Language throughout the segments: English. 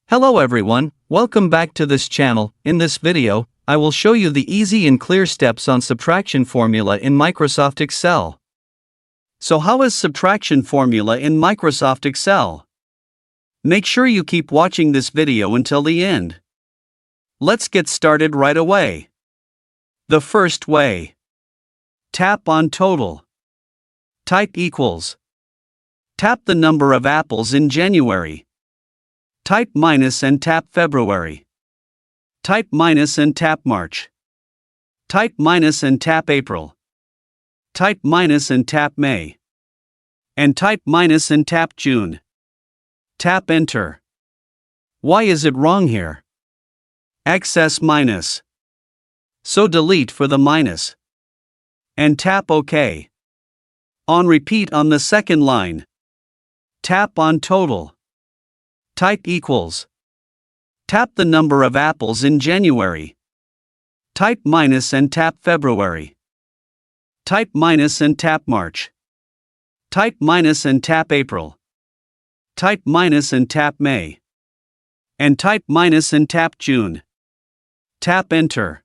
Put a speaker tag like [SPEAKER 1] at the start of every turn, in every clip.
[SPEAKER 1] Hello everyone, welcome back to this channel. In this video, I will show you the easy and clear steps on subtraction formula in Microsoft Excel. So how is subtraction formula in Microsoft Excel? Make sure you keep watching this video until the end. Let's get started right away. The first way. Tap on total. Type equals. Tap the number of apples in January. Type minus and tap February. Type minus and tap March. Type minus and tap April. Type minus and tap May. And type minus and tap June. Tap enter. Why is it wrong here? Excess minus. So delete for the minus. And tap OK. On repeat on the second line. Tap on total. Type equals. Tap the number of apples in January. Type minus and tap February. Type minus and tap March. Type minus and tap April. Type minus and tap May. And type minus and tap June. Tap enter.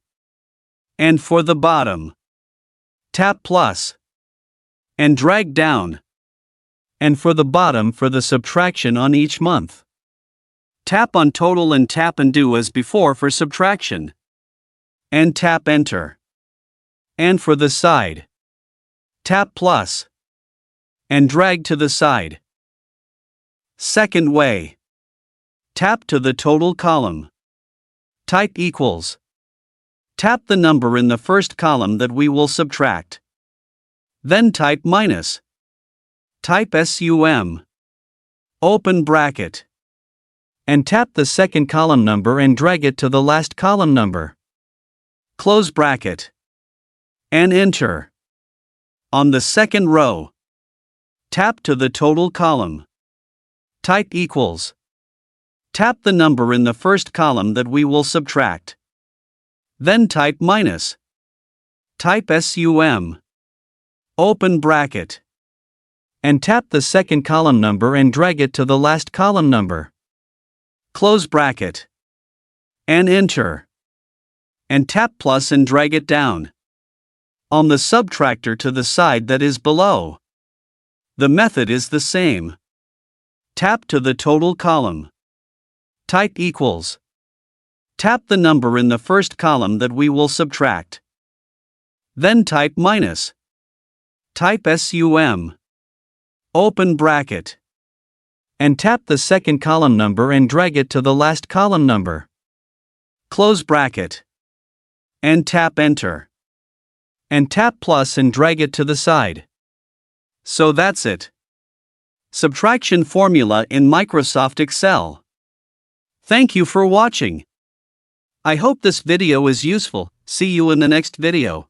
[SPEAKER 1] And for the bottom, tap plus. And drag down. And for the bottom for the subtraction on each month. Tap on total and tap undo as before for subtraction. And tap enter. And for the side, tap plus. And drag to the side. Second way. Tap to the total column. Type equals. Tap the number in the first column that we will subtract. Then type minus. Type sum. Open bracket. And tap the second column number and drag it to the last column number. Close bracket. And enter. On the second row, tap to the total column. Type equals. Tap the number in the first column that we will subtract. Then type minus. Type sum. Open bracket. And tap the second column number and drag it to the last column number. Close bracket. And enter. And tap plus and drag it down. On the subtractor to the side that is below. The method is the same. Tap to the total column. Type equals. Tap the number in the first column that we will subtract. Then type minus. Type sum. Open bracket. And tap the second column number and drag it to the last column number. Close bracket. And tap enter. And tap plus and drag it to the side. So that's it. Subtraction formula in Microsoft Excel. Thank you for watching. I hope this video is useful. See you in the next video.